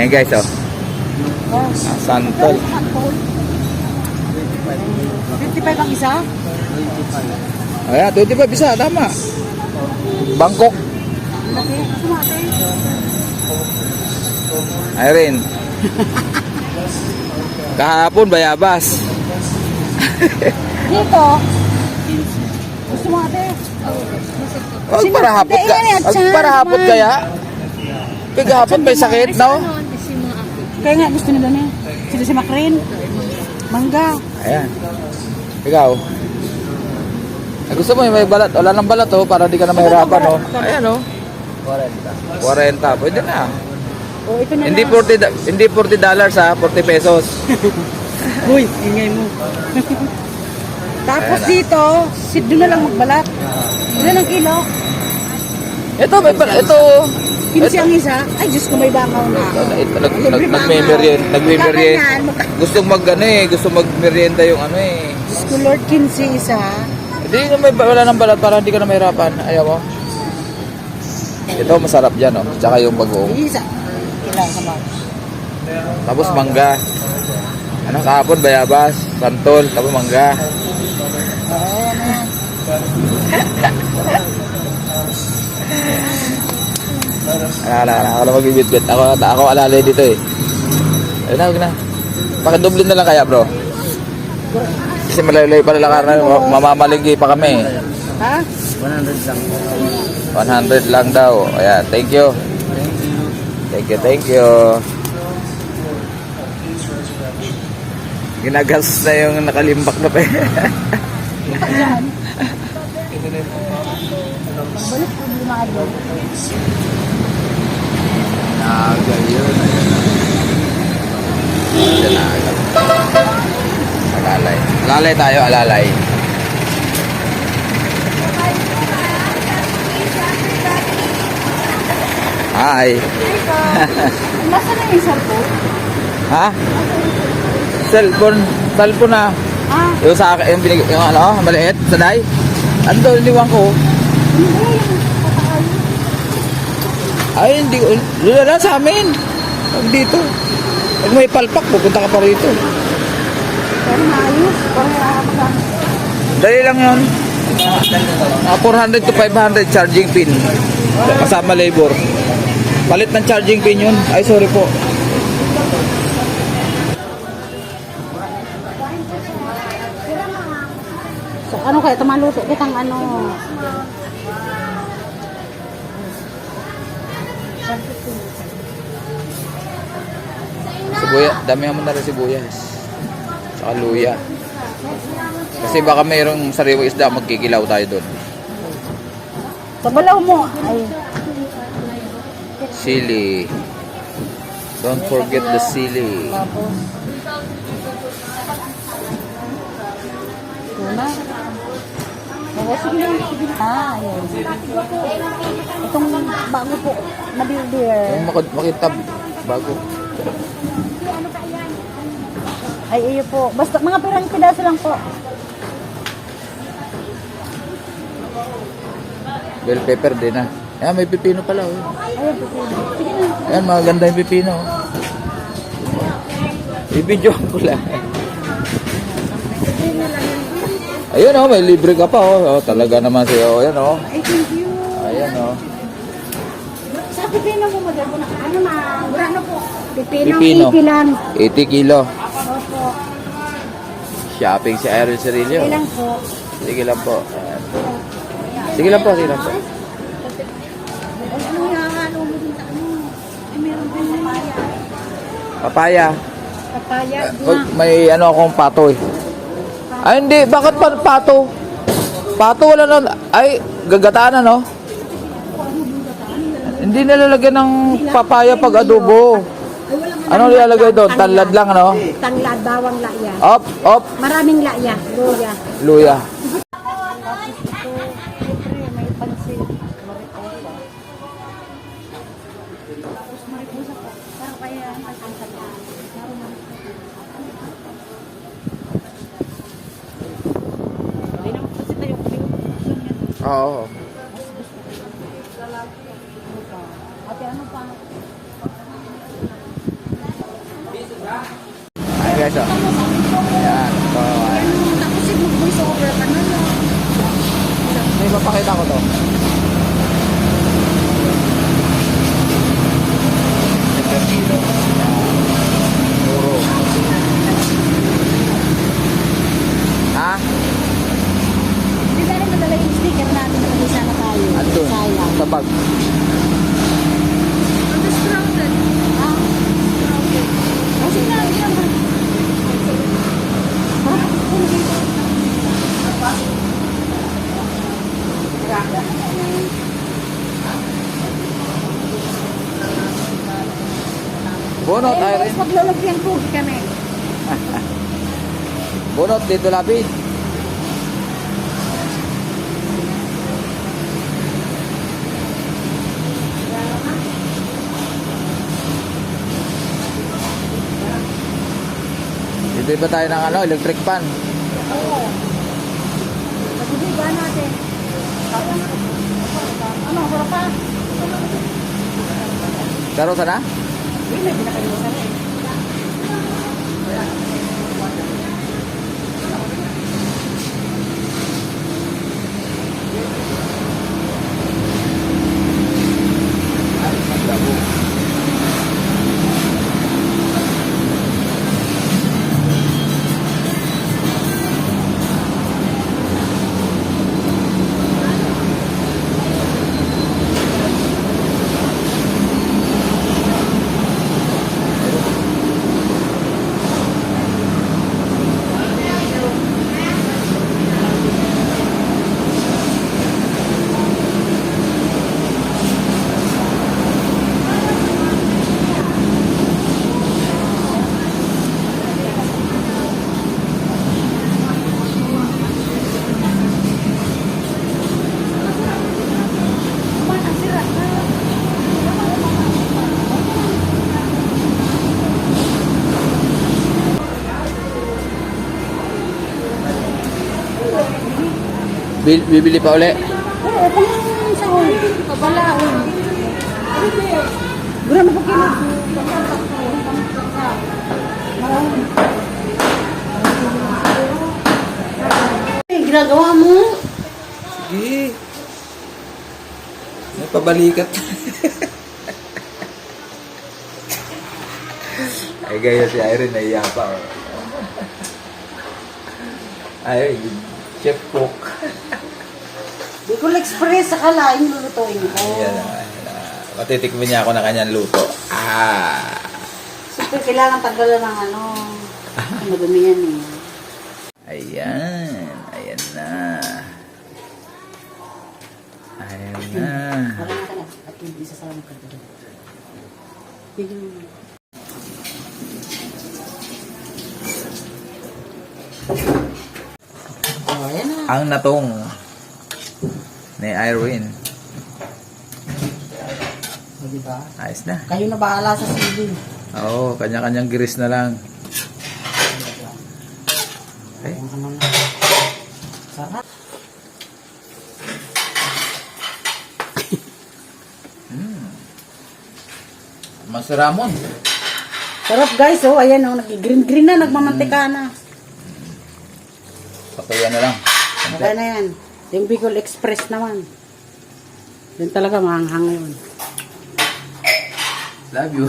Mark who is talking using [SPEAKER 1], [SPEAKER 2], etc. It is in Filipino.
[SPEAKER 1] Ayan guys, oh. Santol.
[SPEAKER 2] 55 ang isa?
[SPEAKER 1] Ayan, 25 isa, tama. Bangkok. Irene. Kahapon, bayabas.
[SPEAKER 2] Dito. Gusto mo ate?
[SPEAKER 1] Wag para hapot ka. Wag para hapot kaya. Pagahapon may sakit, no?
[SPEAKER 2] Kaya nga gusto nila na. Sila si Macrin. Mangga.
[SPEAKER 1] Ayan. Ikaw. Gusto mo yung may balat. Wala nang balat, oh, para di ka na mahirapan, oh. Ayan, oh. 40. 40. Pwede na.
[SPEAKER 2] Oh, ito na
[SPEAKER 1] Hindi
[SPEAKER 2] lang.
[SPEAKER 1] hindi $40 ha, 40 pesos.
[SPEAKER 2] Uy, ingay mo. Tapos dito, doon na lang magbalat. Ilan ang kilo?
[SPEAKER 1] Ito, may balat. Ito.
[SPEAKER 2] 15 ang isa? Ay, Diyos ko, may bangaw na.
[SPEAKER 1] Nagme-merienda. Gusto mag-merienda yung ano eh.
[SPEAKER 2] Diyos ko, Lord, 15 isa.
[SPEAKER 1] Hindi wala nang balat para hindi ka na mahirapan. Ayaw mo. Ito, masarap dyan, oh. Tsaka yung bagoong.
[SPEAKER 2] Isa. Kailangan ka mag.
[SPEAKER 1] Tapos mangga. Ano, kahapon, bayabas, santol, tapos mangga.
[SPEAKER 2] Ayan na.
[SPEAKER 1] Ako na mag-ibit-bit. Ako alalay dito eh. Ayun na, huwag na. Pakidoblin na lang kaya, bro. Kasi malaylay pala lang karna. Mamamalinggi pa kami.
[SPEAKER 2] Ha?
[SPEAKER 3] 100 lang.
[SPEAKER 1] 100 lang daw. Ayan, thank you. Thank you. Ginagas na yung nakalimbak na pa.
[SPEAKER 2] Balik po lumado.
[SPEAKER 1] Nagayon. Alalay. Alalay tayo, alalay. Hi.
[SPEAKER 2] Nasa na yung cellphone?
[SPEAKER 1] Ha? Cellphone na.
[SPEAKER 2] Ah,
[SPEAKER 1] Yung sa akin, yung ano, maliit, saday. Ano daw, iniwan ko? Ay, hindi ko. Lula na sa amin. Pag dito. Pag may palpak, pupunta ka pa rito.
[SPEAKER 2] pero maayos.
[SPEAKER 1] Dali lang yun. 400 to 500 charging pin. Kasama labor. Palit ng charging pin yun. Ay, sorry po.
[SPEAKER 2] So, ano kaya? Tumaluto kitang ano.
[SPEAKER 1] Sibuyas. Damihan mo na rin sibuyas. Saka luya. Kasi baka mayroong sariwang isda, magkikilaw tayo doon.
[SPEAKER 2] Sa balaw mo. Ay,
[SPEAKER 1] Sili. Don't forget the sili.
[SPEAKER 2] tapos. Tuna. Oo, sige lang. Ayan. Itong bago po. Nabildir.
[SPEAKER 1] Yung makitab. Bago.
[SPEAKER 2] Ay, iyo po. Basta mga pirang pidaso lang po.
[SPEAKER 1] Bell pepper din ah. Ayan, may pipino pala. Oh.
[SPEAKER 2] Ayun, pipino. Sige na.
[SPEAKER 1] Ayan, maganda yung pipino. I-video ko lang. Ayun oh, may libre ka pa oh. Oh, talaga naman siya. Oh, ayan oh.
[SPEAKER 2] Ay, thank you.
[SPEAKER 1] Ayan oh.
[SPEAKER 2] Sa pipino mo, model po na. Ano na? Burano po. Pipino.
[SPEAKER 1] Pipino.
[SPEAKER 2] 80 lang.
[SPEAKER 1] 80 kilo.
[SPEAKER 2] Opo.
[SPEAKER 1] Shopping si Aaron Cirillo.
[SPEAKER 2] Ilang po.
[SPEAKER 1] Sige lang po. Ayan. Sige lang po, sige lang po.
[SPEAKER 2] Ano yung ano mo din sa ano? Ay, meron din papaya.
[SPEAKER 1] Papaya.
[SPEAKER 2] Papaya.
[SPEAKER 1] May ano akong pato eh. Ay hindi, bakit pa pato? Pato wala na, ay gagataan ano? Hindi nilalagyan ng papaya pag adobo. Ano nilalagay doon? Tanlad lang ano?
[SPEAKER 2] Tanglad, bawang laya.
[SPEAKER 1] Op.
[SPEAKER 2] Maraming laya. Luya.
[SPEAKER 1] Luya.
[SPEAKER 2] Tapos ito, siyempre, may pansit. Mariposa. Tapos mariposa po. Pero kaya ang pansit na. Hindi naman pansit na yung kulit.
[SPEAKER 1] Oo.
[SPEAKER 2] Ate, ano pa?
[SPEAKER 1] guys, oh. Ayan. So, ayan.
[SPEAKER 2] Tapos yung mag-voice over ka na no?
[SPEAKER 1] May mapakita ko to. Puro. Ha?
[SPEAKER 2] Hindi na rin madala yung sticker natin na mag-isa na tayo.
[SPEAKER 1] Andun.
[SPEAKER 2] Sayang.
[SPEAKER 1] Sa bag.
[SPEAKER 2] Undistracted. Ah? Kasi nga, hindi naman.
[SPEAKER 1] Bunot,
[SPEAKER 2] Eh,
[SPEAKER 1] Irene.
[SPEAKER 2] boss, maglalagyan po kami.
[SPEAKER 1] Bunot dito, Lapi. Dito ba tayo ng ano, electric fan?
[SPEAKER 2] Oo. Nagudigan natin. Ano, sarap pa?
[SPEAKER 1] Pero sana?
[SPEAKER 2] Hindi, pinakalimutan rin.
[SPEAKER 1] Bibili pa uli.
[SPEAKER 2] Oo, kung sa huli, pabalaon. Gura na pa kilo. Ginagawa mo?
[SPEAKER 1] Sige. May pabalikat. Ay, gaya si Irene, naiya pa. Oh. Ay, chef cook.
[SPEAKER 2] Bicol Express, sakala, yung lulutuin ko.
[SPEAKER 1] Ayan na. Matitikmin niya ako ng kanyang luto. Ah!
[SPEAKER 2] Siyempre, kailangan tanggalan ng ano. Madumi yan eh.
[SPEAKER 1] Ayan. Ayan na. Ayan na.
[SPEAKER 2] Parang ka na. At hindi sasama ka doon. Bigyan mo. Oh, ayan na.
[SPEAKER 1] Ang natong ni Irene.
[SPEAKER 2] O, diba?
[SPEAKER 1] Ayos na.
[SPEAKER 2] Kayo na bahala sa sili.
[SPEAKER 1] Oo, kanya-kanyang giris na lang. Okay.
[SPEAKER 2] Ayan ka naman. Sarap.
[SPEAKER 1] Masaramon.
[SPEAKER 2] Sarap guys, oh. Ayan oh. Nag-green-green na. Nagmamantika na.
[SPEAKER 1] Patuyan na lang.
[SPEAKER 2] Okay na yan. Yung Bicol Express naman. Yan talaga mahanghang yun.
[SPEAKER 1] Love you.